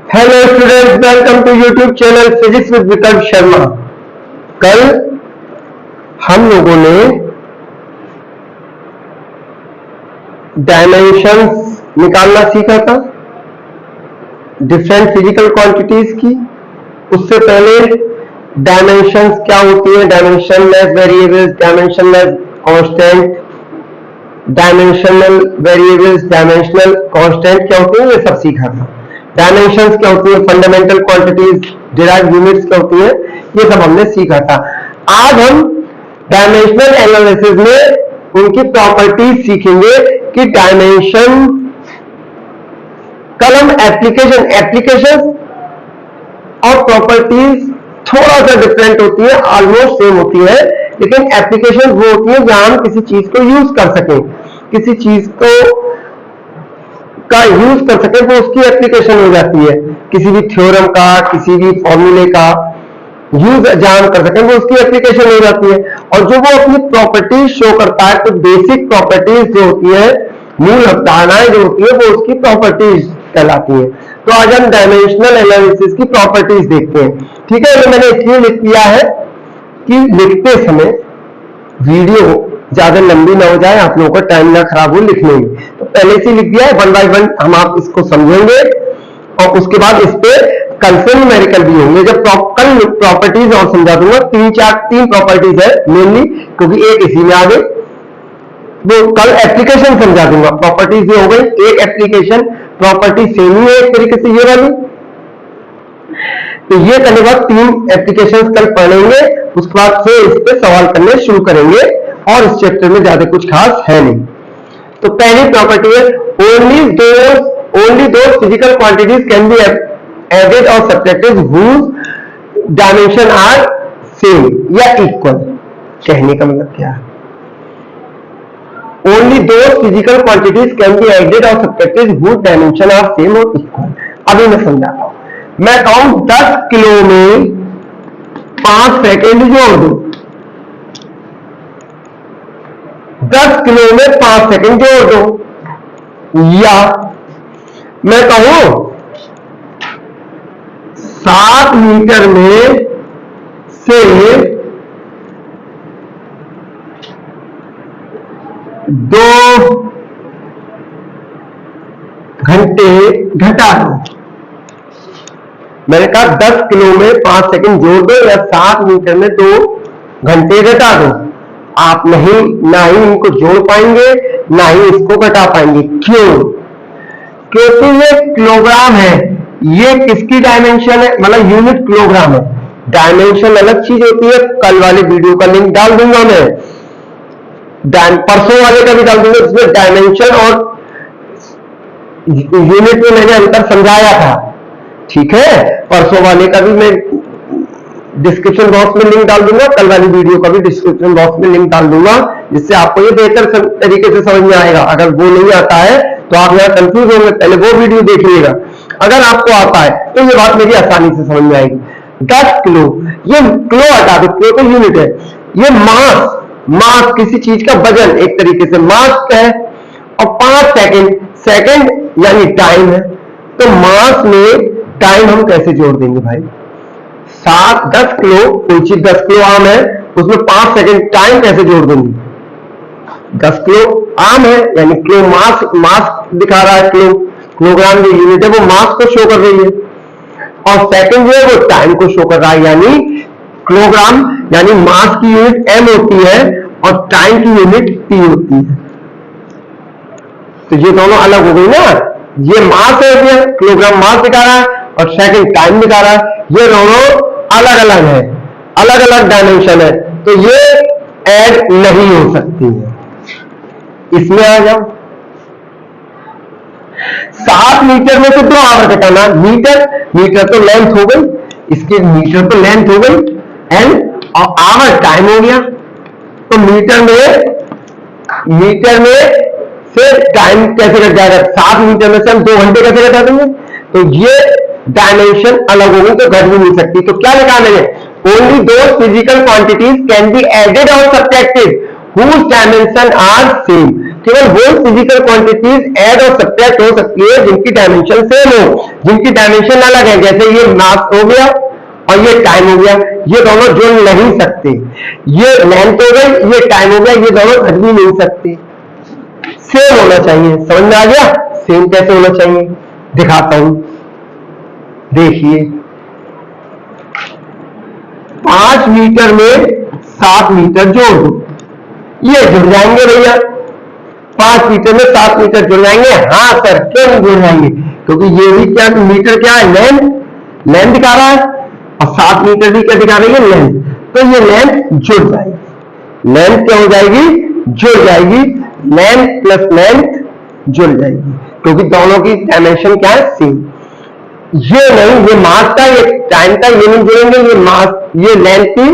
Hello students, welcome to YouTube channel physics with Vikalp Sharma. कल हम लोगों ने डायमेंशंस निकालना सीखा था डिफरेंट फिजिकल क्वांटिटीज की। उससे पहले डायमेंशंस क्या होती है, dimensionless variables, dimensionless constant, dimensional variables, dimensional constant क्या होती है, ये सब सीखा था। डायमेंशंस क्या होती है, फंडामेंटल क्वांटिटीज, डिराइव्ड यूनिट्स क्या होती है, ये सब हमने सीखा था। आज हम डायमेंशनल एनालिसिस में उनकी प्रॉपर्टीज सीखेंगे कि डायमेंशन, कल हम एप्लीकेशन और प्रॉपर्टीज थोड़ा सा डिफरेंट होती है, ऑलमोस्ट सेम होती है, लेकिन एप्लीकेशन वो होती है जहां हम किसी चीज को यूज कर सकें, किसी चीज को का यूज कर सके तो उसकी एप्लीकेशन हो जाती है। किसी भी थ्योरम का, किसी भी फॉर्मूले का यूज जहां कर सके तो उसकी एप्लीकेशन हो जाती है। और जो वो अपनी प्रॉपर्टीज शो करता है, तो बेसिक प्रॉपर्टीज जो होती है, मूल अवधारणाएं जो होती है, वो उसकी प्रॉपर्टीज कहलाती है। तो आज हम डायमेंशनल एनालिसिस की प्रॉपर्टीज देखते हैं। ठीक है, ये मैंने इसलिए लिख दिया है कि लिखते समय वीडियो ज्यादा लंबी ना हो जाए, आप लोगों का टाइम ना खराब हो लिखने में, तो पहले से लिख दिया है। वन बाय वन हम आप इसको समझेंगे और उसके बाद इस पे कल से न्यूमेरिकल भी होंगे। जब कल प्रॉपर्टीज और समझा दूंगा, तीन प्रॉपर्टीज है मेनली, क्योंकि एक इसी में आ गई, वो कल एप्लीकेशन समझा दूंगा। प्रॉपर्टीज ये हो गई, एक एप्लीकेशन, प्रॉपर्टी सेम ही है एक तरीके से ये वाली। तो ये करने के बाद तीन एप्लीकेशन कल पढ़ेंगे, उसके बाद से इस पे सवाल करने शुरू करेंगे, और इस चैप्टर में ज्यादा कुछ खास है नहीं। तो पहली प्रॉपर्टी है, only those physical quantities can be added और subtracted whose dimension are same या इक्वल। कहने का मतलब क्या है, only those physical quantities can be added और subtracted whose dimension are same और इक्वल। अभी मैं समझाता हूं। मैं कहूं 10 किलो में 5 सेकेंड जोड़ दो, 10 किलो में 5 सेकंड जोड़ दो, या मैं कहूं 7 मीटर में से 2 घंटे घटा दो। मैंने कहा 10 किलो में 5 सेकंड जोड़ दो या 7 मीटर में 2 घंटे घटा दो। आप ना ही इनको जोड़ पाएंगे, ना ही इसको घटा पाएंगे। क्यों? क्योंकि ये किलोग्राम है। ये किसकी डायमेंशन है, मतलब यूनिट किलोग्राम है। डायमेंशन अलग चीज होती है। कल वाले वीडियो का लिंक डाल दूंगा मैं, परसों वाले का भी डाल दूंगा, जिसमें डायमेंशन और यूनिट में मैंने अंतर समझाया था। ठीक है, परसों वाले का भी मैं डिस्क्रिप्शन बॉक्स में लिंक डाल दूंगा, कल वाली वीडियो का भी डिस्क्रिप्शन बॉक्स में लिंक डाल दूंगा, जिससे आपको ये बेहतर तरीके से समझ में आएगा। अगर वो नहीं आता है तो आप यहाँ कंफ्यूज होंगे, पहले वो वीडियो देख लीजिएगा। अगर आपको आता है तो ये बात मेरी आसानी से समझ में आएगी। 10 किलो, ये किलो हटा दो, किलो तो यूनिट है। ये मास किसी चीज का वजन, एक तरीके से मास है। और 5 सेकंड यानी टाइम है। तो मास में टाइम हम कैसे जोड़ देंगे भाई? 10 किलो, कोई चीज 10 किलो आम है, उसमें 5 सेकंड टाइम कैसे जोड़ देंगे? 10 किलो आम है, यानी किलो मास दिखा रहा है, किलोग्राम जो यूनिट है वो मास को शो कर रही है, और सेकंड जो है वो टाइम को शो कर रहा है। यानी किलोग्राम यानी मास की यूनिट m होती है और टाइम की यूनिट t होती है। तो ये दोनों अलग हो गई ना। ये मास है, किलोग्राम मास दिखा रहा है, और सेकंड टाइम दिखा रहा है। ये दोनों अलग अलग है, अलग अलग डायमेंशन है, तो ये ऐड नहीं हो सकती है। इसमें आ जाओ, 7 मीटर में से 2 आवर घटाना। मीटर तो लेंथ हो गई, इसकी मीटर तो लेंथ हो गई, एंड और आवर टाइम हो गया। तो मीटर में से टाइम कैसे घट जाएगा? 7 मीटर में से हम 2 घंटे कैसे घटा देंगे? तो ये डायमेंशन अलग होगी, तो घट भी नहीं सकती। तो क्या निकालेंगे? Only those physical quantities can be added और subtracted whose dimension are same। केवल वो फिजिकल क्वांटिटीज ऐड और सब्ट्रैक्ट हो सकती है जिनकी डायमेंशन सेम हो, जिनकी डायमेंशन अलग है। जैसे ये मास हो गया और ये टाइम हो गया, ये दोनों जुड़ नहीं सकते। ये लेंथ हो गई, ये टाइम हो गया, ये दोनों घट भी नहीं सकते। सेम होना चाहिए। समझ में आ गया? सेम कैसे होना चाहिए दिखाता हूं। देखिए 5 मीटर में 7 मीटर जोड़ दो, ये जुड़ जाएंगे भैया। 5 मीटर में 7 मीटर जुड़ जाएंगे। हाँ सर, क्यों नहीं जुड़ जाएंगे? क्योंकि ये भी क्या मीटर क्या है, लेंथ। लेंथ दिखा रहा है और 7 मीटर भी क्या दिखा रही है, लेंथ। तो ये लेंथ जुड़ जाएगी। लेंथ क्या हो जाएगी, जुड़ जाएगी। लेंथ प्लस लेंथ जुड़ जाएगी, क्योंकि दोनों की डायमेंशन क्या है, सेम। ये नहीं, ये मास का, ये टाइम का, ये नहीं जुड़ेंगे। ये मास, ये लेंथ थी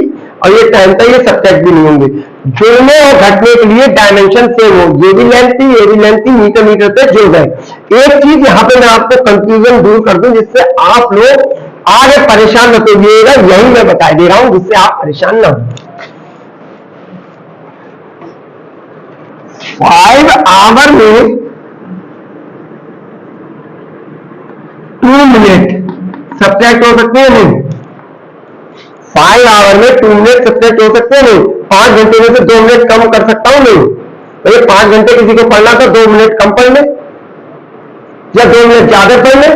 और ये टाइम का, ये सब्ट्रैक्ट भी नहीं होंगे। जुड़ने और घटने के लिए डायमेंशन सेम हो। ये भी लेंथ थी, ये भी लेंथ थी, मीटर मीटर पे जुड़ गए। एक चीज यहां पे मैं आपको कंफ्यूजन दूर कर दूं, जिससे आप लोग आगे परेशान न होइएगा। यही मैं बता दे रहा हूं, जिससे आप परेशान ना हो। 5 आवर में 2 मिनट सब्ट्रैक्ट हो सकते हैं नहीं? 5 आवर में 2 मिनट सब्ट्रैक्ट हो सकते हैं नहीं? 5 घंटे में से 2 मिनट कम कर सकता हूं नहीं? तो ये 5 घंटे किसी को पढ़ना था, 2 मिनट कम पढ़ ले, या 2 मिनट ज्यादा पढ़ ले,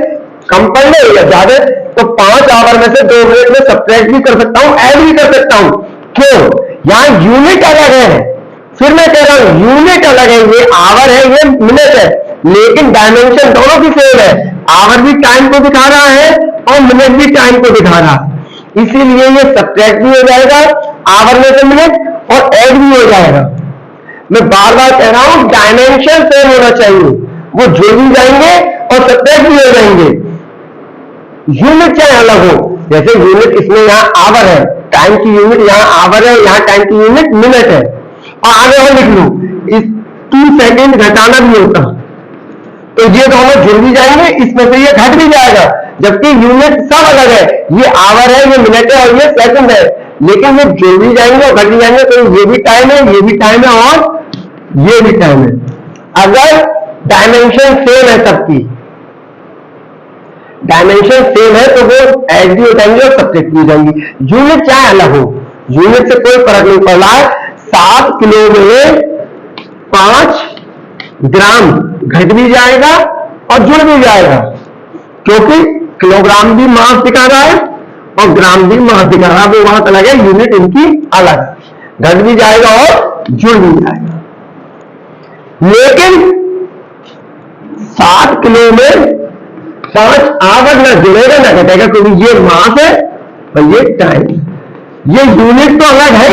कम पढ़ ले या ज्यादा। तो 5 आवर में से 2 मिनट में सब्ट्रैक्ट भी कर सकता हूं, ऐड भी कर सकता हूं। क्यों? यहां यूनिट अलग है। फिर मैं कह रहा हूं यूनिट अलग है, ये आवर है, ये मिनट है, लेकिन डायमेंशन दोनों की सेम है। आवर भी टाइम को दिखा रहा है और मिनट भी टाइम को दिखा रहा है, इसीलिए ये सब्ट्रैक्ट भी हो जाएगा आवर में से मिनट और ऐड भी हो जाएगा। मैं बार बार कह रहा हूं डायमेंशन सेम होना चाहिए, वो जुड़ भी जाएंगे और सब्ट्रैक्ट भी हो जाएंगे। यूनिट चाहे अलग हो, जैसे यूनिट इसमें यहां आवर है, टाइम की यूनिट यहां आवर है, यहां टाइम की यूनिट मिनट है। और आगे और लिख लूं, इस 2 सेकेंड घटाना भी होता, तो ये दोनों जुड़ भी जाएंगे, इसमें से ये घट भी जाएगा। जबकि यूनिट सब अलग है, ये आवर है, ये मिनट है और ये सेकंड है, लेकिन ये जुड़ भी जाएंगे और घट भी जाएंगे। तो ये भी टाइम है, ये भी टाइम है और ये भी टाइम है। अगर डायमेंशन सेम है, सबकी डायमेंशन सेम है, तो वो ऐड भी हो जाएंगे और सब्ट्रैक्ट भी हो जाएंगे। यूनिट चाहे अलग हो, यूनिट से कोई फर्क नहीं पड़ रहा है। 7 किलो में 5 ग्राम घट भी जाएगा और जुड़ भी जाएगा, क्योंकि किलोग्राम भी मास दिखा रहा है और ग्राम भी मास दिखा रहा है। वो बात अलग है, यूनिट इनकी अलग है। घट भी जाएगा और जुड़ भी जाएगा। लेकिन 7 किलो में 5 आवर ना जुड़ेगा ना घटेगा, क्योंकि ये मास है और ये टाइम। ये यूनिट तो अलग है,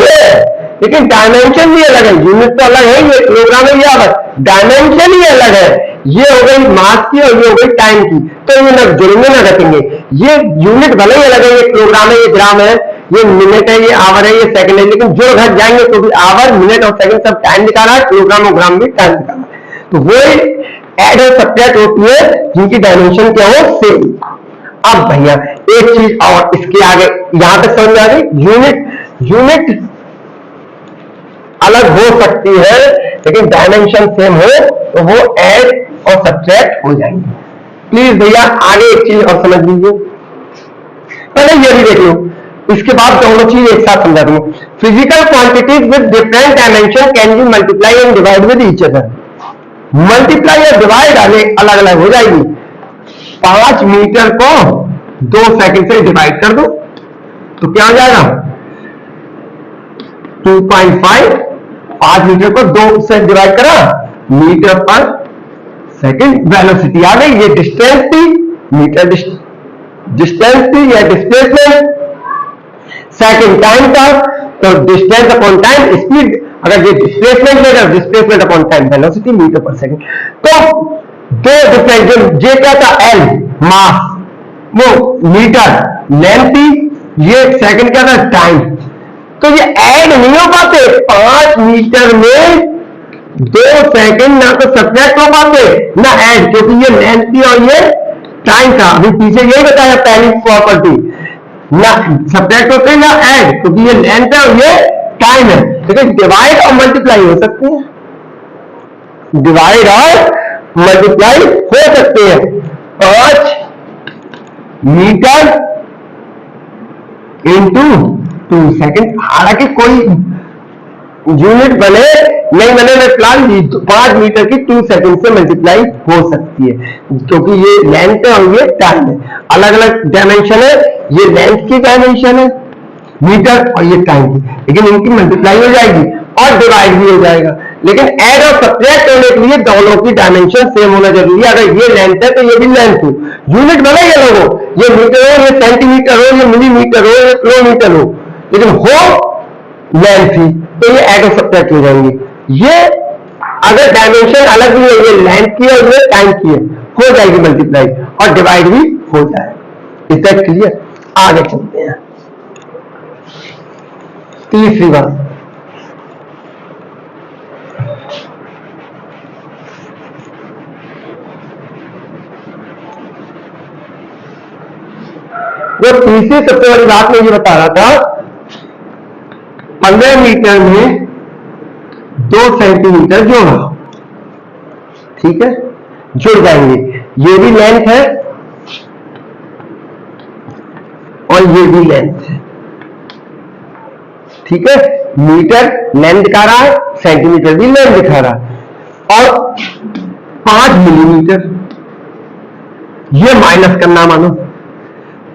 लेकिन डायमेंशन भी अलग है। यूनिट तो अलग है, ये किलोग्राम है, ये आवर, डायमेंशन ही अलग है। ये हो गई मास की और ये हो गई टाइम की, तो ये ना जुड़ेंगे ना घटेंगे। ये यूनिट भले ही अलग है, ये किलोग्राम है, ये ग्राम है, ये मिनट है, ये आवर है, ये सेकंड है, लेकिन जुड़ घट जाएंगे, क्योंकि आवर, मिनट और सेकंड सब टाइम दिखा रहा है, किलोग्राम और ग्राम भी टाइम दिखा रहा है। तो वो ऐड और सब्ट्रैक्ट होती है जिनकी डायमेंशन क्या हो, सेम। अब भैया एक चीज और, इसके आगे यहां तक समझ में आ गई। यूनिट अलग हो सकती है, लेकिन डायमेंशन सेम हो तो वो ऐड और सब्ट्रैक्ट हो जाएंगे। प्लीज भैया आगे एक चीज और समझ लीजिए, पहले ये भी देख लो, इसके बाद दोनों चीज एक साथ समझा दूंगा। Physical quantities with different dimension can be multiply and divide with each other. Multiply या डिवाइड अलग अलग हो जाएगी। 5 मीटर को 2 सेकंड से डिवाइड कर दो तो क्या हो जाएगा, 2.5। 5 मीटर को 2 से डिवाइड करा, मीटर पर सेकंड। वेलोसिटी आ गई, ये डिस्टेंस थी, मीटर डिस्टेंस थी, या डिस्प्लेसमेंट। सेकंड टाइम था, तो डिस्टेंस अपॉन टाइम स्पीड। अगर ये डिस्प्लेसमेंट लेगा, displacement upon time velocity, meter पर सेकंड। तो दो डिफरेंट, जो ये क्या था, एल मास, वो मीटर लेंथ थी, ये सेकंड क्या था, टाइम। तो ये ऐड नहीं हो पाते। 5 मीटर में 2 सेकंड ना तो सब्ट्रैक्ट हो पाते ना ऐड, क्योंकि ये लेंथ थी और ये टाइम था। अभी पीछे यही बताया पहली प्रॉपर्टी, ना सब्ट्रैक्ट होते ना ऐड, क्योंकि ये लेंथ है और ये टाइम है, लेकिन डिवाइड और मल्टीप्लाई हो सकते हैं, डिवाइड और मल्टीप्लाई हो सकते हैं। 5 मीटर इंटू 2 सेकेंड, हालांकि कोई यूनिट बने नहीं बने, मैं फिलहाल 5 मीटर की 2 सेकेंड से मल्टीप्लाई हो सकती है, क्योंकि ये लेंथ है और ये टाइम है, अलग अलग डायमेंशन है, ये लेंथ की डायमेंशन है मीटर और ये टाइम की, लेकिन इनकी मल्टीप्लाई हो जाएगी और डिवाइड भी हो जाएगा। लेकिन ऐड और सब्ट्रैक्ट करने के लिए दोनों की डायमेंशन सेम होना जरूरी है। अगर ये लेंथ है तो ये भी लेंथ हो, यूनिट बने ये लोगों, ये मीटर हो, ये सेंटीमीटर हो, ये मिलीमीटर हो, ये किलोमीटर हो, लेकिन हो लेंथ ही, तो ये ऐड और सब्ट्रैक्ट हो जाएंगे। ये अगर डायमेंशन अलग भी है, ये लेंथ की है और ये टाइम की है, हो जाएगी मल्टीप्लाई और डिवाइड भी हो जाएगा। Is that clear? आगे चलते हैं। तीसरी बात, जो तीसरी सबसे बड़ी बात मैं ये बता रहा था, 15 मीटर में 2 सेंटीमीटर जोड़ा, ठीक है, जुड़ जाएंगे। ये भी लेंथ है और ये भी लेंथ है, ठीक है, मीटर लेंथ दिखा रहा है, सेंटीमीटर भी लेंथ दिखा रहा है, और 5 मिलीमीटर, ये माइनस करना, मानो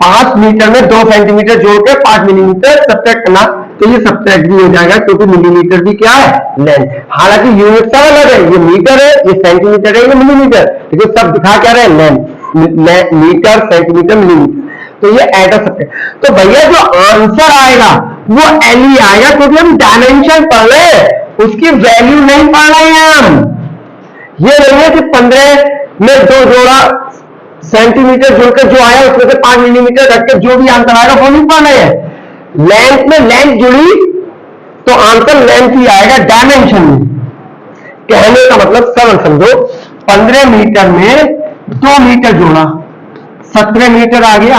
5 मीटर में 2 सेंटीमीटर जोड़कर 5 मिलीमीटर सब्ट्रैक्ट करना, तो ये सब्ट्रैक्ट भी हो जाएगा, क्योंकि मिलीमीटर भी क्या है, लेंथ। हालांकि यूनिट सब अलग है, ये मीटर है, ये सेंटीमीटर है, ये मिलीमीटर, लेकिन सब दिखा क्या रहे, लेंथ, मीटर सेंटीमीटर मिलीमीटर, तो ये ऐड कर सकते हैं। तो भैया जो आंसर आएगा वो एल ही आएगा, क्योंकि हम डायमेंशन पढ़ रहे हैं, उसकी वैल्यू नहीं पढ़ रहे हैं हम। ये नहीं है कि 15 में 2 जोड़ा सेंटीमीटर जोड़कर जो आया उसमें से 5 मिलीमीटर रखकर जो भी आंसर आएगा वो नहीं पढ़ रहे हैं। लेंथ में लेंथ जुड़ी तो आंसर लेंथ ही आएगा, डायमेंशन में। कहने का मतलब सरल समझो, 15 मीटर में 2 मीटर जोड़ा, 17 मीटर आ गया।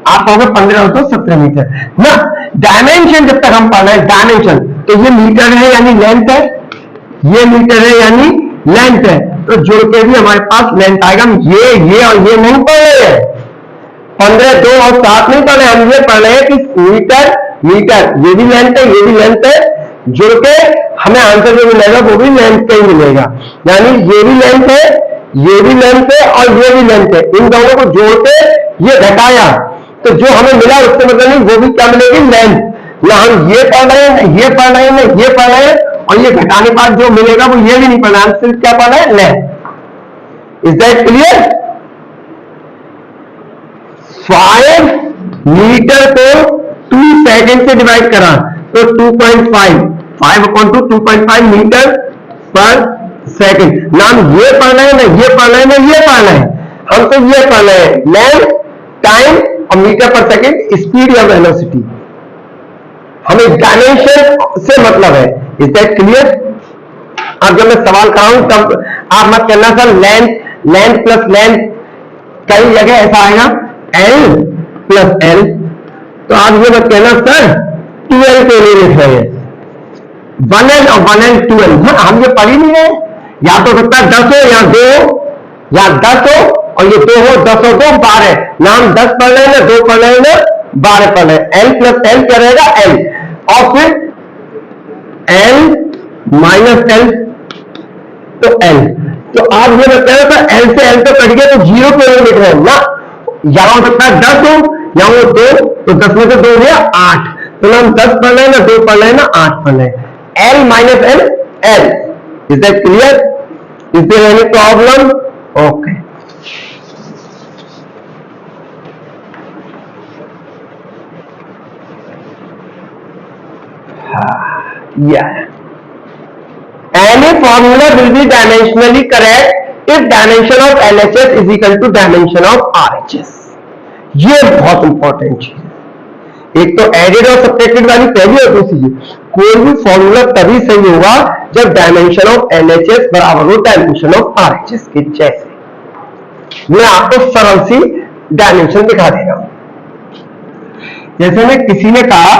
आप कहोगे 15 हो तो 17 मीटर ना, डायमेंशन जब तक हम पढ़ रहे हैं डायमेंशन, तो ये मीटर है यानी लेंथ है, ये मीटर है यानी लेंथ है, तो जोड़ के भी हमारे पास लेंथ आएगा। हम ये और ये नहीं पढ़ रहे हैं, 15, 2 और 7 नहीं पढ़ रहे, हम ये पढ़ रहे हैं कि मीटर मीटर, ये भी लेंथ है, ये भी लेंथ है, जुड़ के हमें आंसर जो मिलेगा वो भी लेंथ का ही मिलेगा। यानी ये भी लेंथ है, ये भी लेंथ है और ये भी लेंथ है, इन दोनों को जोड़ के ये घटाया तो जो हमें मिला उससे मतलब नहीं, वो भी क्या मिलेगी, लेंथ। ना हम ये पढ़ रहे हैं, ये पढ़ रहे हैं, ना ये पढ़ रहे हैं, और ये घटाने बाद जो मिलेगा वो ये भी नहीं पढ़ना, हम सिर्फ क्या पढ़ रहे हैं, length. Is that clear? 5 meter को 2 सेकेंड से डिवाइड करा तो 2.5, 5/2 मीटर पर सेकेंड। ना हम ये पढ़ रहे हैं, ना ये पढ़ रहे हैं, ना ये पढ़ रहे हैं, हम तो ये पढ़ रहे हैं, लेंथ, टाइम और मीटर पर सेकेंड, स्पीड या वेलोसिटी। हमें डायमेंशन से मतलब है। Is that clear? अब जब मैं सवाल कराऊं तब आप मत कहना सर लेंथ प्लस लेंथ, कई जगह ऐसा आएगा एल प्लस एल, तो आप ये मत कहना सर 2L के लिए लिख रहे हैं, 1L और 1L 2L। हम ये पढ़ ही नहीं है, या तो सकता है 10 हो या 2 हो, या 10 हो और ये 2 हो, 10 हो तो 12, ना हम 10 पढ़ रहे हैं, ना 2 पढ़ रहे हैं, ना 12 पढ़ रहे हैं। एल प्लस एल क्या रहेगा, एल, और फिर एल माइनस एल, तो एल। तो आप ये बताया था एल से एल तो कट गया तो 0 पे लिख रहे हैं ना, यहां हो सकता है 10 हो, यहां हो 2, तो 10 में से 2 हो गया 8, तो ना हम 10 पढ़ रहे हैं, ना 2 पढ़ रहे हैं, ना 8 पढ़ रहे हैं। L minus L, L. Is that clear? Is there any problem? Okay, yeah. Any formula will be dimensionally correct if dimension of LHS is equal to dimension of RHS. ये बहुत इंपॉर्टेंट चीज है। एक तो एडेड और subtracted वाली पहली और दूसरी, कोई भी फॉर्मूला तभी सही होगा जब डायमेंशन ऑफ LHS बराबर हो डायमेंशन ऑफ RHS के। जैसे मैं आपको सरल सी डायमेंशन दिखा दे रहा हूं। जैसे मैं किसी ने कहा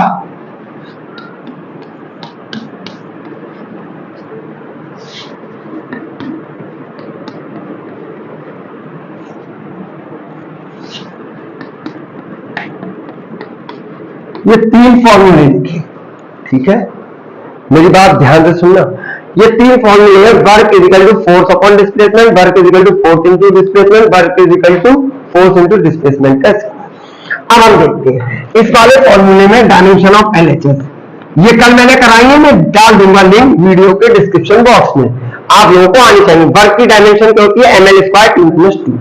ये 3 फॉर्मूले लिखे, ठीक है, मेरी बात ध्यान से सुनना। ये 3 फॉर्मूले है, work is equal to force upon displacement, work is equal to force into displacement, work is equal to force into displacement का स्क्वायर। अब हम देखते हैं इस वाले फॉर्मूले में डायमेंशन ऑफ एलएचएस, ये कल मैंने कराई है, मैं डाल दूंगा लिंक वीडियो के डिस्क्रिप्शन बॉक्स में, आप लोगों को आनी चाहिए। वर्क की डायमेंशन क्या होती है, ml square T minus 2।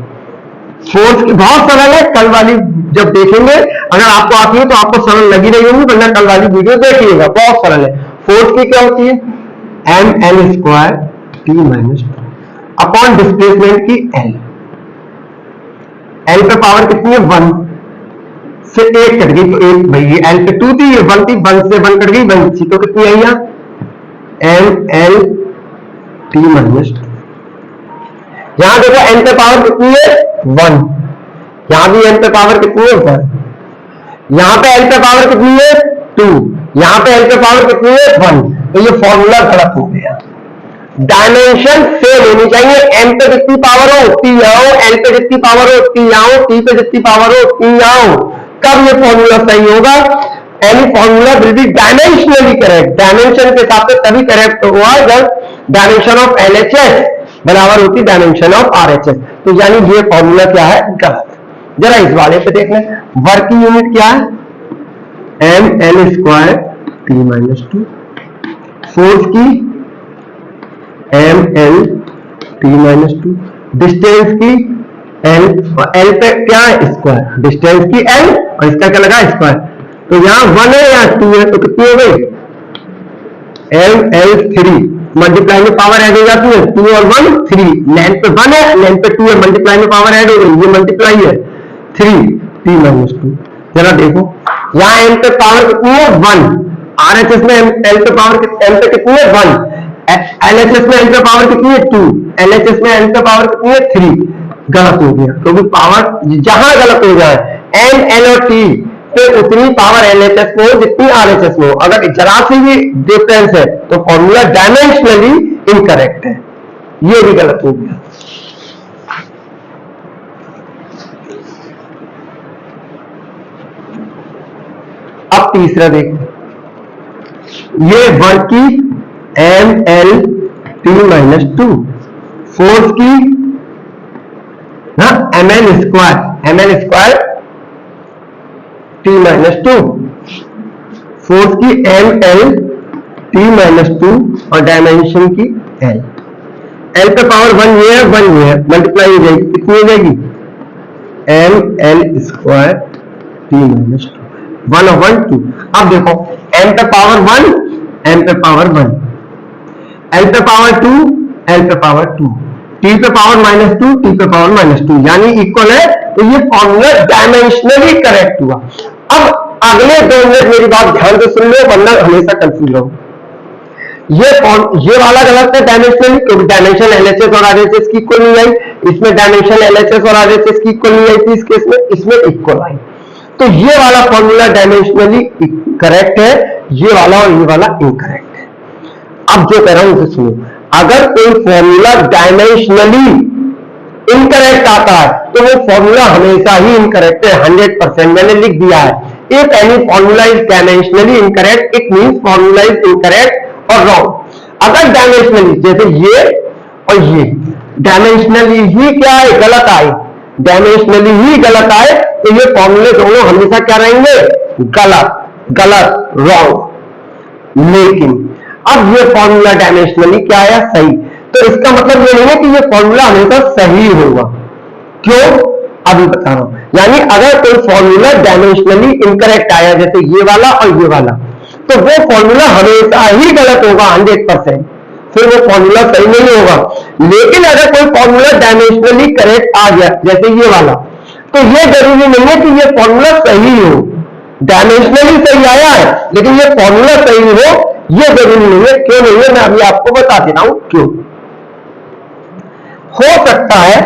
Force की बहुत सरल है, कल वाली जब देखेंगे, अगर आपको आती है तो आपको सरल लगी रही होगी, वरना कल वाली वीडियो देखिएगा, बहुत सरल है। फोर्स की क्या होती है, ml square T minus 2 upon displacement की l, l पे पावर कितनी है 1 से 1 कट गई तो 1, भाई l पे 2 थी, ये 1 थी, 1 से 1 कट गई 1 थी, तो कितनी आई यहाँ ml टी माइनस 2। यहां देखो n पे पावर कितनी है 1, यहां भी n पे पावर कितनी है 1, यहां पे l पे पावर कितनी है 2, यहां पे l पे पावर कितनी है 1, तो ये फॉर्मूला गलत हो गया। डायमेंशन सेम होनी चाहिए, m पे जितनी पावर हो उतनी आओ, l पे जितनी पावर हो उतनी आओ, t पे जितनी पावर हो उतनी आओ, कब ये फॉर्मूला सही होगा, any formula will be dimensionally correct. Dimension के हिसाब से तभी करेक्ट हुआ जब डायमेंशन ऑफ एलएचएस बराबर होती डायमेंशन ऑफ आरएचएस। तो यानी ये फॉर्मूला क्या है, गलत। जरा इस वाले पे देख लें, वर्क की यूनिट क्या है, ml square T minus 2, force की ml टी माइनस 2, डिस्टेंस की l, और l पे क्या है स्क्वायर, डिस्टेंस की l और इसका क्या लगा स्क्वायर, तो यहां 1 है या 2 है, तो कितनी हो गई ml3, मल्टीप्लाई में पावर ऐड हो जाती है, 2 और 1 3, लेंथ पे 1 है, लेंथ पे 2 है, मल्टीप्लाई में पावर ऐड हो गई, ये मल्टीप्लाई है 3 टी माइनस 2। जरा देखो यहाँ m पे पावर कितनी है 1, आरएचएस में l पे पावर m पे कितनी है 1, एलएचएस में l पे पावर कितनी है 2, एलएचएस में l पे पावर कितनी है 3, गलत हो गया, क्योंकि पावर जहां गलत हो जाए m l और t पे उतनी पावर एलएचएस में हो जितनी आरएचएस में हो, अगर जरा सी भी डिफरेंस है तो फॉर्मूला डायमेंशनली इनकरेक्ट है, ये भी गलत हो गया। अब तीसरा देखो, ये वर्क की ml टी माइनस 2, फोर्स की ml square T minus 2, force की ml टी माइनस 2 और डायमेंशन की l, l पे पावर 1 ये है 1 ये है, मल्टीप्लाई हो जाएगी, कितनी हो जाएगी ml स्क्वायर टी माइनस 2, 1 और 1 2। अब देखो m पे पावर 1, m पे पावर 1, l पे पावर 2, l पे पावर 2, t पे पावर -2, t पे पावर -2, यानी इक्वल है, तो ये फॉर्मूला डायमेंशनली करेक्ट हुआ। अब अगले 2 मिनट मेरी बात ध्यान से सुन लो, वरना हमेशा कंफ्यूज हो। ये वाला गलत है डायमेंशनली, क्योंकि डायमेंशन एलएचएस और आरएचएस की इक्वल नहीं आई, इसमें डायमेंशन एलएचएस और आरएचएस की इक्वल नहीं आई थी, इस केस में इसमें इक्वल आई, तो ये वाला फॉर्मूला डायमेंशनली करेक्ट है, ये वाला और ये वाला इनकरेक्ट है। अब जो कह रहा हूं उसे सुनो, अगर कोई फॉर्मूला डायमेंशनली इनकरेक्ट आता है तो वो फॉर्मूला हमेशा ही इनकरेक्ट है, 100%, मैंने लिख दिया है। If any formula is dimensionally incorrect it means formula is incorrect और रॉन्ग। अगर डायमेंशनली, जैसे ये और ये डायमेंशनली ही क्या है, गलत आए, डायमेंशनली ही गलत आए, तो ये फॉर्मूले दोनों हमेशा क्या रहेंगे, गलत गलत रॉन्ग। लेकिन अब ये फॉर्मूला डायमेंशनली क्या आया, सही, तो इसका मतलब ये नहीं है कि ये फॉर्मूला हमेशा सही होगा। क्यों, अभी बता रहा हूं। यानी अगर कोई फॉर्मूला डायमेंशनली इनकरेक्ट आया, जैसे ये वाला और ये वाला, तो वो फॉर्मूला हमेशा ही गलत होगा 100%, फिर वो फॉर्मूला सही नहीं होगा। लेकिन अगर कोई फॉर्मूला डायमेंशनली करेक्ट आ गया, जैसे ये वाला, तो ये जरूरी नहीं है कि ये फॉर्मूला सही हो। डायमेंशनली सही आया है, लेकिन ये फॉर्मूला सही हो ये जरूरी नहीं है। क्यों नहीं है, मैं अभी आपको बता देता हूं क्यों। हो सकता है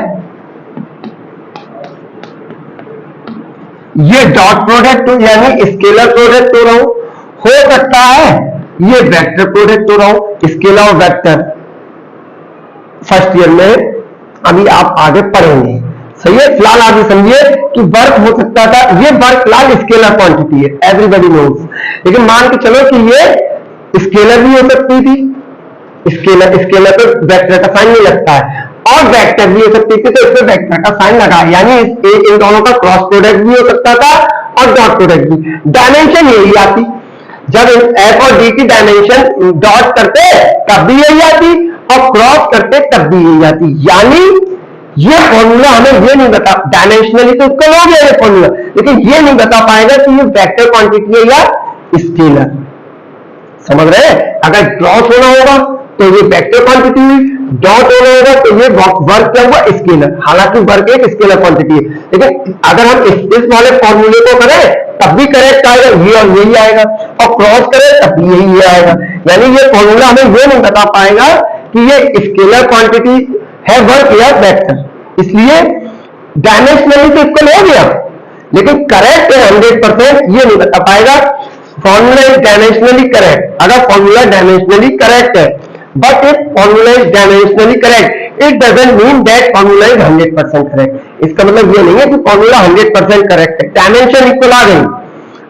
ये डॉट प्रोडक्ट हो, यानी स्केलर प्रोडक्ट हो रहा हो सकता है ये वेक्टर प्रोडक्ट हो रहा हो, स्केलर और वेक्टर फर्स्ट ईयर में अभी आप आगे पढ़ेंगे, सही है। फिलहाल आप ये समझिए कि वर्क हो सकता था, ये वर्क फिलहाल स्केलर क्वांटिटी है, एवरीबॉडी नोज। लेकिन मान के चलो कि ये स्केलर भी हो सकती थी, स्केलर पे वेक्टर का साइन नहीं लगता है, और वेक्टर भी हो सकती थी, तो इसमें वेक्टर का साइन लगा, यानी इन दोनों का क्रॉस प्रोडक्ट भी हो सकता था और डॉट प्रोडक्ट भी। डायमेंशन यही आती, जब एफ और डी की डायमेंशन डॉट करते तब भी यही आती और क्रॉस करते तब भी यही आती। यानी ये फॉर्मूला हमें ये नहीं बता, डायमेंशनली तो इसका हो गया ये फॉर्मूला, लेकिन ये नहीं बता पाएगा कि ये वेक्टर क्वांटिटी है या स्केलर। समझ रहे हैं? अगर क्रॉस होना होगा तो ये वेक्टर क्वांटिटी हुई, डॉट होना होगा तो ये वर्क क्या हुआ, स्केलर। हालांकि वर्क एक स्केलर क्वांटिटी है, लेकिन अगर हम इस वाले फॉर्मूले को करें तब भी करेक्ट आएगा, ये और यही आएगा, और क्रॉस करें तब भी यही आएगा। यानी ये फॉर्मूला हमें ये नहीं बता पाएगा कि ये स्केलर क्वांटिटी है वर्क या वेक्टर, इसलिए डायमेंशनली तो इक्वल हो गया, लेकिन करेक्ट है 100% ये नहीं बता पाएगा। फॉर्मूला इज डायमेंशनली करेक्ट, अगर फॉर्मूला डायमेंशनली करेक्ट है, but if formula is dimensionally correct it doesn't mean that formula is 100% correct. इसका मतलब ये नहीं है कि फॉर्मूला 100% करेक्ट है, डायमेंशन इक्वल आ गई,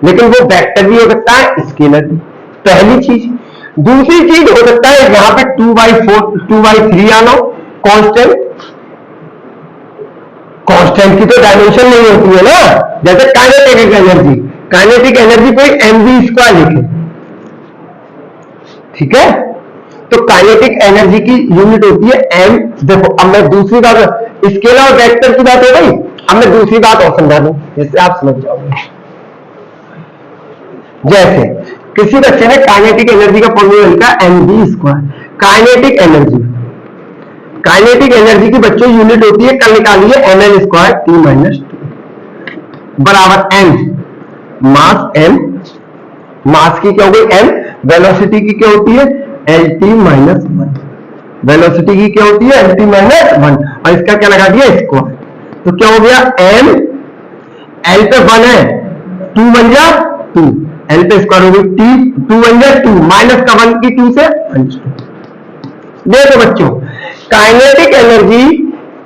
लेकिन वो वेक्टर भी हो सकता है, स्केलर भी। पहली चीज। दूसरी चीज हो सकता है यहां पे 2/4 2/3 आना कांस्टेंट, कांस्टेंट की तो डायमेंशन नहीं होती है ना, जैसे काइनेटिक एनर्जी, काइनेटिक एनर्जी कोई mv² लिखे, ठीक है, तो काइनेटिक एनर्जी की यूनिट होती है m। देखो अब मैं दूसरी बात, स्केलर और वेक्टर की बात हो गई, अब मैं दूसरी बात और समझा दूं जिससे आप समझ जाओगे। जैसे किसी बच्चे ने काइनेटिक एनर्जी का फॉर्मूला लिखा mv², kinetic energy, kinetic energy की बच्चों यूनिट होती है, कल निकालिए ml² t-2 बराबर m, मास m, मास की क्या हो गई m, वेलोसिटी की क्या होती है lt-1, वेलोसिटी की क्या होती है lt-1, और इसका क्या लगा दिया स्क्वायर, तो क्या हो गया m, l पे 1 है, 2 बन गया 2, l पे स्क्वायर हो गई t, 2 बन गया 2, माइनस का 1 की 2 से 1। देखो बच्चों, काइनेटिक एनर्जी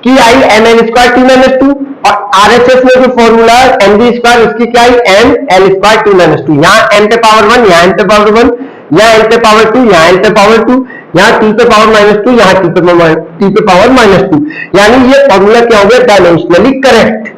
की आई ml²t-2, और आरएचएस में जो फॉर्मूला mv², उसकी क्या आई ml²t-2। यहाँ n पे पावर 1, यहाँ n पे पावर 1, यहाँ n पे पावर 2, यहाँ n पे पावर 2, यहाँ t पे पावर -2, यहाँ t पे पावर -2। यानी ये फॉर्मूला क्या हो गया, डायमेंशनली करेक्ट।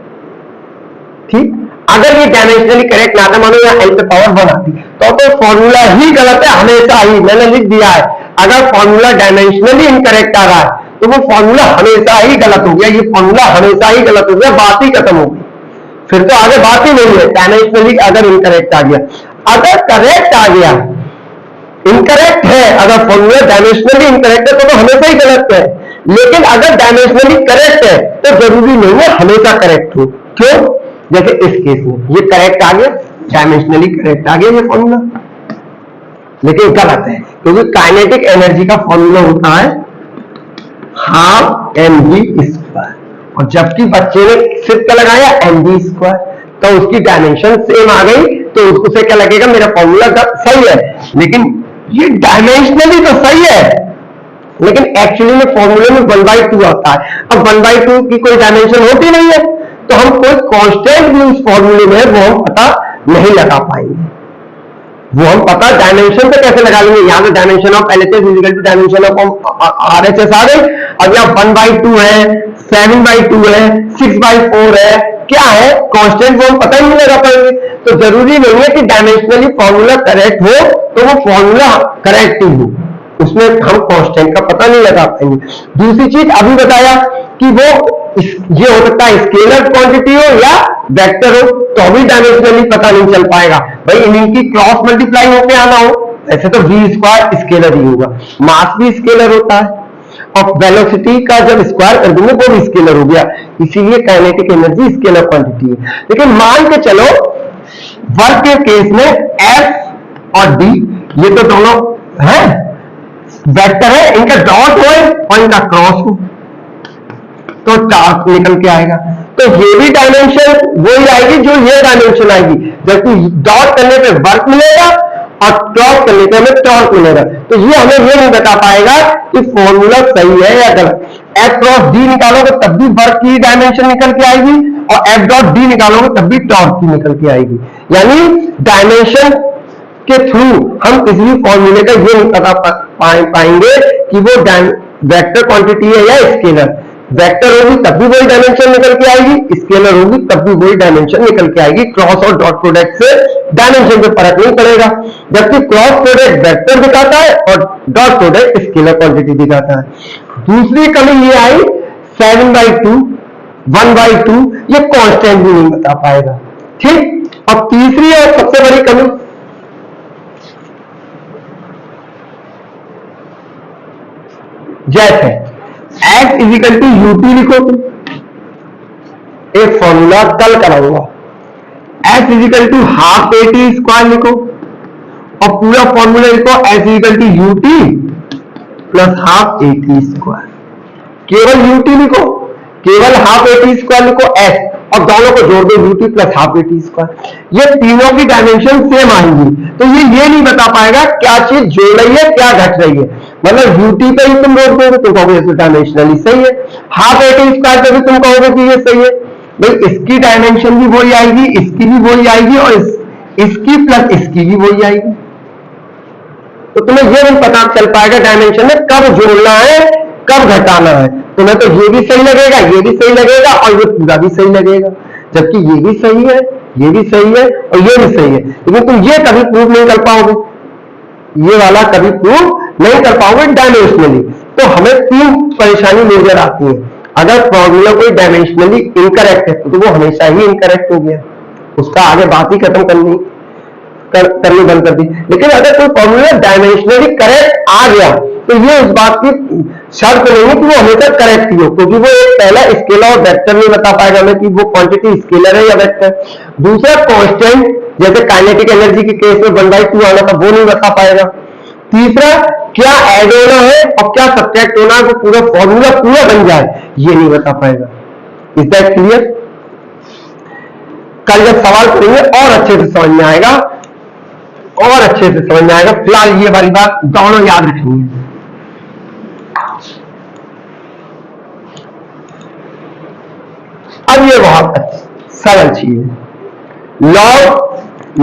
ठीक, अगर ये डायमेंशनली करेक्ट ना था, मानो यहाँ n पे पावर 1 आती तो फॉर्मूला ही गलत है हमेशा ही, मैंने लिख दिया है। अगर फॉर्मूला डायमेंशनली इनकरेक्ट आ रहा है तो वो फॉर्मूला हमेशा ही गलत हो गया, ये फॉर्मूला हमेशा ही गलत हो गया, बात ही खत्म हो गई, फिर तो आगे बात ही नहीं है। डायमेंशनली अगर इनकरेक्ट आ गया, अगर करेक्ट आ गया, इनकरेक्ट है, अगर फॉर्मूला डायमेंशनली इनकरेक्ट है तो हमेशा ही गलत है, लेकिन अगर डायमेंशनली करेक्ट है तो जरूरी नहीं है हमेशा करेक्ट हो। क्यों? जैसे इस केस में ये करेक्ट आ गया, डायमेंशनली करेक्ट आ गया ये फॉर्मूला, लेकिन गलत है क्योंकि काइनेटिक एनर्जी का फॉर्मूला होता है ½ mv², और जबकि बच्चे ने सिर्फ क्या लगाया mv², तो उसकी डायमेंशन सेम आ गई, तो उससे क्या लगेगा मेरा फॉर्मूला सही है, लेकिन ये डायमेंशनली तो सही है, लेकिन एक्चुअली में फॉर्मूले में 1/2 आता है। अब 1/2 की कोई डायमेंशन होती नहीं है, तो हम कोई कांस्टेंट भी उस फॉर्मूले में वो हम पता नहीं लगा पाएंगे। वो हम पता डायमेंशन पे कैसे लगा लेंगे, यहाँ पे dimension of LHS equal to dimension of RHS आ गई। अब यहाँ 1/2 है, 7/2 है, 6/4 है, क्या है कांस्टेंट, वो हम पता ही नहीं लगा पाएंगे। तो जरूरी नहीं है कि डायमेंशनली फॉर्मूला करेक्ट हो तो वो फॉर्मूला करेक्ट ही हो, उसमें हम कांस्टेंट का पता नहीं लगा पाएंगे। दूसरी चीज अभी बताया कि वो ये हो सकता है स्केलर क्वांटिटी हो या वेक्टर हो, तो भी डायमेंशनली पता नहीं चल पाएगा। भाई इनकी क्रॉस मल्टीप्लाई होके आना हो, ऐसे तो v² स्केलर ही होगा, मास भी स्केलर होता है, और वेलोसिटी का जब स्क्वायर कर देंगे वो भी स्केलर हो गया, इसीलिए काइनेटिक एनर्जी स्केलर क्वांटिटी है। लेकिन मान के चलो वर्क के केस में F और D ये तो दोनों है वेक्टर है, इनका डॉट हो और इनका क्रॉस हो, तो चार्ज निकल के आएगा। तो ये भी डायमेंशन वही आएगी जो ये डायमेंशन आएगी, जबकि डॉट करने पे वर्क मिलेगा और क्रॉस करने पे हमें टॉर्क मिलेगा। तो ये हमें ये नहीं बता पाएगा कि फॉर्मूला सही है या गलत। एफ क्रॉस डी निकालोगे तब भी वर्क की डायमेंशन निकल के आएगी, और एफ डॉट डी निकालोगे तब भी टॉर्क की निकल के आएगी। यानी डायमेंशन के थ्रू हम किसी भी फॉर्मूले का ये नहीं पता पाएंगे कि वो वेक्टर क्वांटिटी है या स्केलर। वेक्टर होगी तब भी वही डायमेंशन निकल के आएगी, स्केलर होगी तब भी वही डायमेंशन निकल के आएगी। क्रॉस और डॉट प्रोडक्ट से डायमेंशन पे फर्क नहीं पड़ेगा, जबकि क्रॉस प्रोडक्ट वेक्टर दिखाता है और डॉट प्रोडक्ट स्केलर क्वांटिटी दिखाता है। दूसरी कमी ये आई 7/2 1/2 ये कांस्टेंट भी नहीं बता पाएगा, ठीक। और तीसरी और सबसे बड़ी कमी जैसे x इजिकल टू यूटी लिखो, तुम एक फॉर्मूला कल कराऊंगा, x is equal to half a t square लिखो और पूरा फॉर्मूला लिखो x is equal to u t plus half a t square. केवल यूटी लिखो, केवल हाफ एटी स्क्वायर लिखो x, और दोनों को जोड़ दो u t plus half a t square. ये तीनों की डायमेंशन सेम आएंगी, तो ये नहीं बता पाएगा क्या चीज जोड़ रही है क्या घट रही है। मतलब यूटी पे ही तुम जोड़ दोगे तुम कहोगे डायमेंशनली सही है, हाफ एटी स्क्वायर पे भी तुम कहोगे कि ये सही है। भाई इसकी डायमेंशन भी वही आएगी, इसकी भी वही आएगी, और इसकी प्लस इसकी भी वही आएगी। तो तुम्हें ये नहीं पता चल पाएगा डायमेंशन में कब जोड़ना है कब घटाना है। तुम्हें तो ये भी सही लगेगा, ये भी सही लगेगा, और ये पूरा भी सही लगेगा, जबकि ये भी सही है, ये भी सही है, और ये भी सही है। लेकिन तुम ये कभी प्रूव नहीं कर पाओगे, ये वाला कभी प्रूव नहीं कर पाओगे डायमेंशनली। तो हमें तीन परेशानी मेजर आती है। अगर फॉर्मूला कोई डायमेंशनली इनकरेक्ट है तो वो हमेशा ही इनकरेक्ट हो गया, उसका आगे बात ही खत्म करनी बंद कर दी। लेकिन अगर कोई फॉर्मूला डायमेंशनली करेक्ट आ गया तो ये उस बात की शर्त नहीं है कि वो हमेशा करेक्ट ही हो, क्योंकि वो एक पहला स्केलर और वेक्टर नहीं बता पाएगा हमें कि वो क्वांटिटी स्केलर है या वेक्टर। दूसरा कांस्टेंट जैसे काइनेटिक एनर्जी के केस में 1/2 आना था वो नहीं बता पाएगा। तीसरा क्या ऐड होना है और क्या सब्ट्रैक्ट होना है, वो पूरा फॉर्मूला पूरा बन जाए ये नहीं बता पाएगा। Is that clear? कल जब सवाल करेंगे और अच्छे से समझ में आएगा, और अच्छे से समझ में आएगा। फिलहाल ये वाली बात दोनों याद रखेंगे। अब ये बहुत सरल चीज है,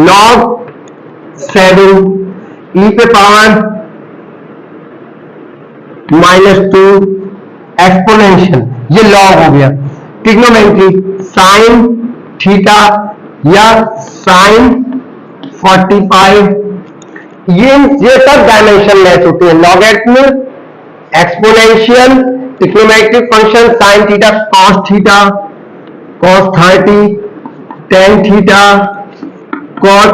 log 7 e पे पावर -2 एक्सपोनेंशियल, ये लॉग हो गया। ट्रिग्नोमेट्री साइन थीटा या साइन 45 ये सब डायमेंशन लेस होते हैं। Logarithm, exponential, trigonometric function sine theta, cos 30, tan theta, cot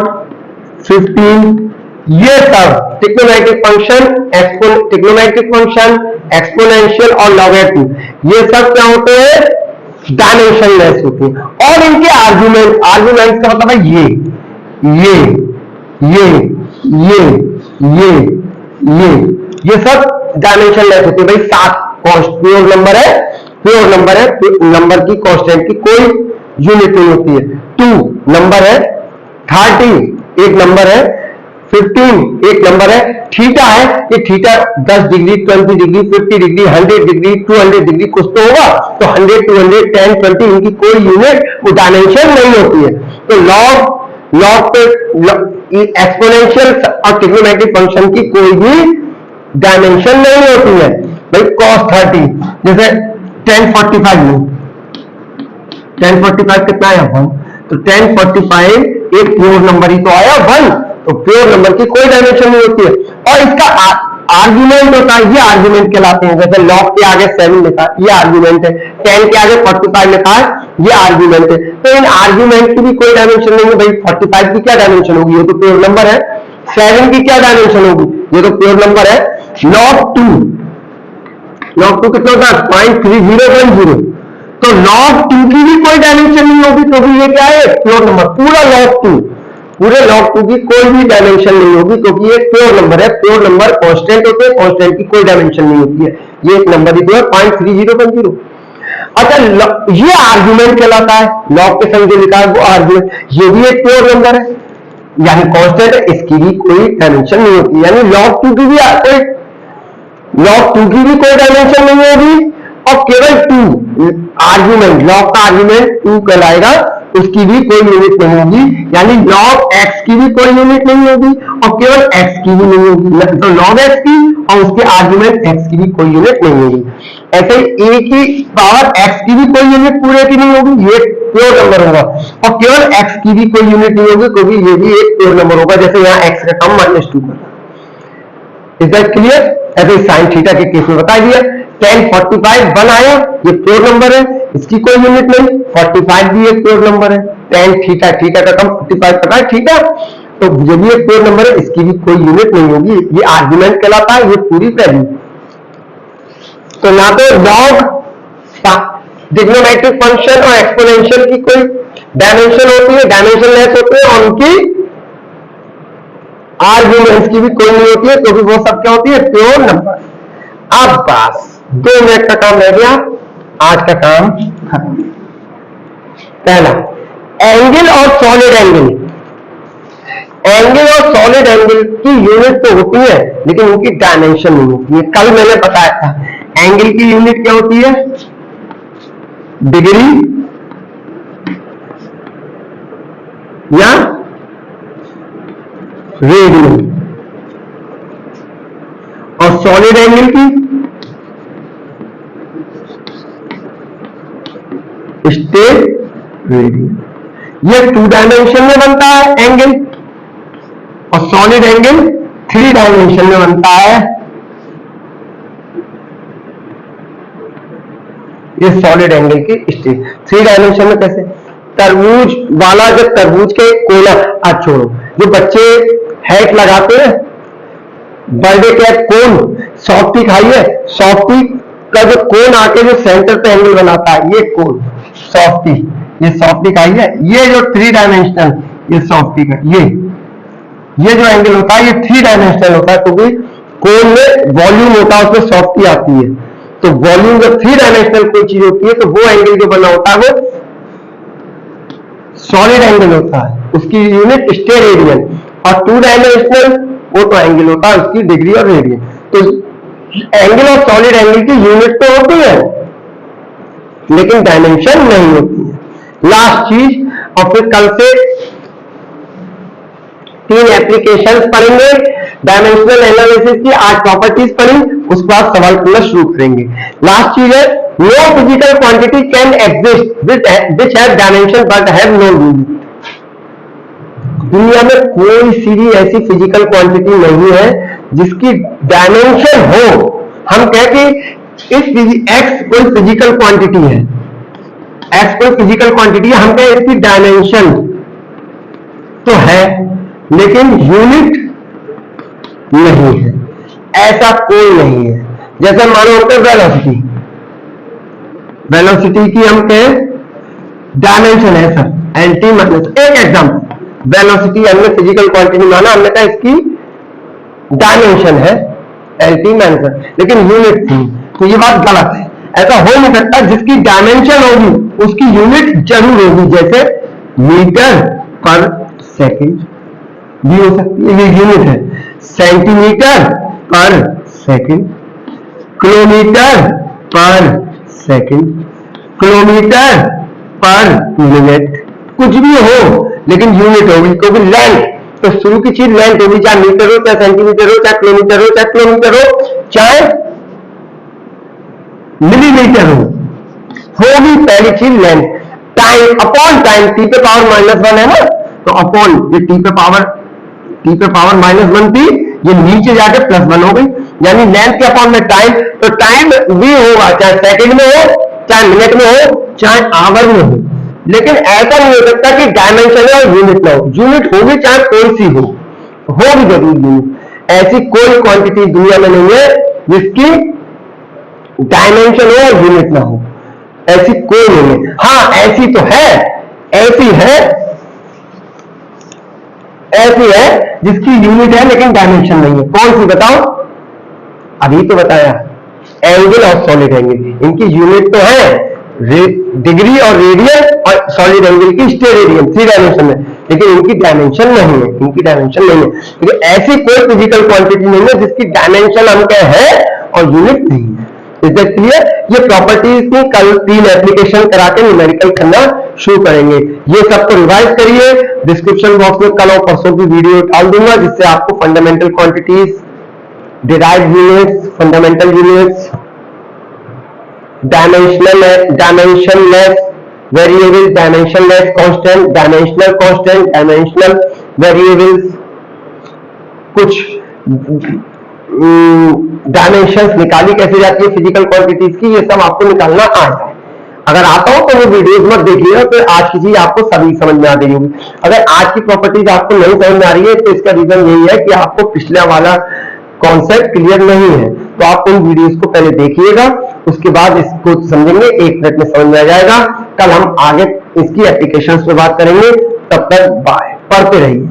15, ये सब ट्रिग्नोमेट्रिक फंक्शन, एक्सपोनेंशियल और लॉगरिथम, ये सब क्या होते हैं डायमेंशन लेस होते हैं। और इनके आर्गुमेंट का मतलब है ये सब डायमेंशन लेस होते हैं। भाई 7 प्योर नंबर है, नंबर की कांस्टेंट की कोई यूनिट नहीं होती है। 2 नंबर है, 30 एक नंबर है, 15 एक नंबर है, थीटा है, ये theta 10 degree, 20 degree, 50 degree, 100 degree, 200 degree कुछ तो होगा। तो 100, 200, 10, 20 इनकी कोई यूनिट वो डायमेंशन नहीं होती है। तो लॉग पे एक्सपोनेंशियल और ट्रिग्नोमेट्रिक फंक्शन की कोई भी डायमेंशन नहीं होती है। भाई cos 30 जैसे tan 45 में, tan 45 कितना आया 1, तो tan 45 एक प्योर नंबर ही तो आया 1, तो प्योर नंबर की कोई डायमेंशन नहीं होती है। और इसका आर्गुमेंट होता है, ये आर्गुमेंट कहलाते हैं। जैसे log के आगे 7 लिखा ये आर्गुमेंट है, tan के आगे 45 लिखा है ये आर्गुमेंट है। तो इन आर्गुमेंट की भी कोई डायमेंशन नहीं है। भाई 45 की क्या डायमेंशन होगी, ये तो प्योर नंबर है। 7 की क्या डायमेंशन होगी, ये तो प्योर नंबर है। log 2 कितना होता है 0.3010, तो log 2 की भी कोई डायमेंशन नहीं होगी, तो भी ये क्या है प्योर नंबर। पूरे log 2 की कोई भी डायमेंशन नहीं होगी क्योंकि ये प्योर नंबर है। प्योर नंबर कांस्टेंट होते हैं, कांस्टेंट की कोई डायमेंशन नहीं होती है। ये एक नंबर ही तो है 0.3010। अच्छा ये आर्गुमेंट कहलाता है, log के संग जो लिखा है वो आर्गुमेंट, ये भी एक प्योर नंबर है यानी कांस्टेंट है, इसकी भी कोई डायमेंशन नहीं होती। यानी log 2 की भी कोई डायमेंशन नहीं होगी और केवल 2 आर्ग्यूमेंट, लॉग का आर्ग्यूमेंट 2 कहलाएगा, उसकी भी कोई यूनिट नहीं होगी, यानी log x की भी कोई यूनिट नहीं होगी और केवल x की भी नहीं होगी, तो log x की और उसके आर्ग्यूमेंट x की भी कोई यूनिट नहीं होगी। ऐसे ही a की पावर x की भी कोई यूनिट पूरे की नहीं होगी, ये प्योर नंबर होगा, और केवल x की भी कोई यूनिट नहीं होगी क्योंकि ये भी एक प्योर नंबर होगा, जैसे यहाँ x का कम -2 कर। Is that clear? ऐसे साइन थीटा के केस में बता दिया। tan 45 1 आया, ये प्योर नंबर है, इसकी कोई यूनिट नहीं, 45 भी एक प्योर नंबर है, tan थीटा, थीटा का कम 45 पता है थीटा, तो ये भी एक प्योर नंबर है, इसकी भी कोई यूनिट नहीं होगी, ये आर्गुमेंट कहलाता है, ये पूरी वैल्यू। तो ना तो लॉग ट्रिग्नोमेट्रिक फंक्शन और एक्सपोनेंशियल की कोई डायमेंशन होती है, डायमेंशन लेस होते हैं, और उनकी आर्ग्यूमेंट्स की भी कोई नहीं होती है, क्योंकि वो सब क्या होती है, प्योर नंबर। अब बस 2 मिनट का काम रह गया, आज का काम खत्म। पहला, एंगल और सॉलिड एंगल। एंगल और सॉलिड एंगल की यूनिट तो होती है, लेकिन उनकी डायमेंशन नहीं होती है। कल मैंने बताया था, एंगल की यूनिट क्या होती है, डिग्री या रेडियन, और सॉलिड एंगल की स्टेट रेडियन। ये 2 डायमेंशन में बनता है एंगल, और सॉलिड एंगल 3 डायमेंशन में बनता है। ये सॉलिड एंगल की स्टेट 3 डायमेंशन में कैसे, तरबूज वाला, जब तरबूज के कोला, छोड़ो, जो बच्चे हैट लगाते हैं, बर्थडे कैप कोन, सॉफ्टी खाइए, सॉफ्टी का जो कोन आके जो सेंटर पे एंगल बनाता है, ये कोन सॉफ्टी, ये सॉफ्टी खाइए, ये जो 3 डायमेंशनल, ये सॉफ्टी का ये जो एंगल होता है, ये 3 डायमेंशनल होता है, क्योंकि कोन में वॉल्यूम होता है, उसमें सॉफ्टी आती है, तो वॉल्यूम जब 3 डायमेंशनल कोई चीज होती है, तो वो एंगल जो बना होता है वो सॉलिड एंगल होता है, उसकी यूनिट स्टेट रेडियन, और 2 डायमेंशनल वो तो एंगल होता है, उसकी डिग्री और रेडियन। तो एंगल और सॉलिड एंगल की यूनिट तो होती है, लेकिन डायमेंशन नहीं होती है। लास्ट चीज, और फिर कल से 3 एप्लीकेशंस पढ़ेंगे, डायमेंशनल एनालिसिस की 8 प्रॉपर्टीज पढ़ी, उसके बाद सवाल करना शुरू करेंगे। लास्ट चीज है, no physical quantity can exist which have dimension but have no unit. दुनिया में कोई सी भी ऐसी फिजिकल क्वांटिटी नहीं है जिसकी डायमेंशन हो, हम कहते इस एक्स कोई फिजिकल क्वांटिटी है, एक्स कोई फिजिकल क्वांटिटी है, हम कहें इसकी डायमेंशन तो है लेकिन यूनिट नहीं है, ऐसा कोई नहीं है। जैसे मानो होते वेलोसिटी, वेलोसिटी की हम कहें डायमेंशन है सर, एलटी माइनस, एक एग्जाम्पल, वेलोसिटी हमने फिजिकल क्वांटिटी माना, हमने कहा इसकी डायमेंशन है एलटी माइनस, लेकिन यूनिट थी, तो ये बात गलत है। ऐसा हो नहीं सकता, जिसकी डायमेंशन होगी उसकी यूनिट जरूर होगी, जैसे मीटर पर सेकंड भी हो सकती है, ये यूनिट है, सेंटीमीटर पर सेकंड, किलोमीटर पर सेकंड, किलोमीटर पर मिनट, कुछ भी हो लेकिन यूनिट होगी, क्योंकि लेंथ, तो शुरू की चीज लेंथ होगी, चाहे मीटर हो, चाहे सेंटीमीटर हो, चाहे किलोमीटर हो, चाहे किलोमीटर हो, चाहे मिलीमीटर होगी पहली चीज length. Time upon time, T पे पावर -1 है ना, तो अपॉन ये टी पे पावर -1 थी, ये नीचे जाके +1 हो गई, यानी लेंथ के अपॉन में टाइम, तो टाइम भी होगा चाहे सेकंड में हो, चाहे मिनट में हो, चाहे आवर में हो, लेकिन ऐसा नहीं हो सकता कि डायमेंशन है और यूनिट ना हो। यूनिट होगी चाहे कोई सी होगी जरूर यूनिट। ऐसी कोई क्वांटिटी दुनिया में नहीं है जिसकी डायमेंशन हो और यूनिट ना हो, ऐसी कोई नहीं है। हाँ ऐसी तो है, ऐसी है जिसकी यूनिट है लेकिन डायमेंशन नहीं है। कौन सी बताओ? अभी तो बताया, एंगल और सॉलिड एंगल, इनकी यूनिट तो है डिग्री और रेडियन, और सॉलिड एंगल की स्टेट रेडियन 3 डायमेंशन में, लेकिन इनकी डायमेंशन नहीं है, लेकिन ऐसी कोई फिजिकल क्वांटिटी नहीं है जिसकी डायमेंशन हम कहे है और यूनिट नहीं है। Is that clear? ये प्रॉपर्टीज की कल 3 एप्लीकेशन करा के न्यूमेरिकल करना शुरू करेंगे। ये सबको रिवाइज करिए। डिस्क्रिप्शन बॉक्स में कल और परसों की वीडियो डाल दूंगा जिससे आपको fundamental quantities, derived units, fundamental units, dimensionless variable, dimensionless constant, dimensional constant, dimensional variables, कुछ डायमेंशंस निकाली कैसे जाती है फिजिकल क्वांटिटीज की, ये सब आपको निकालना आ जाए। अगर आता हो तो वो वीडियोस मत देखिएगा, तो आज की चीज आपको सभी समझ में आ गई होगी। अगर आज की प्रॉपर्टीज आपको नहीं समझ में आ रही है तो इसका रीजन यही है कि आपको पिछला वाला कॉन्सेप्ट क्लियर नहीं है। तो आप उन वीडियोस को पहले देखिएगा, उसके बाद इसको समझेंगे, 1 मिनट में समझ में आ जाएगा। कल हम आगे इसकी एप्लीकेशंस पे बात करेंगे। तब तक बाय, पढ़ते रहिए।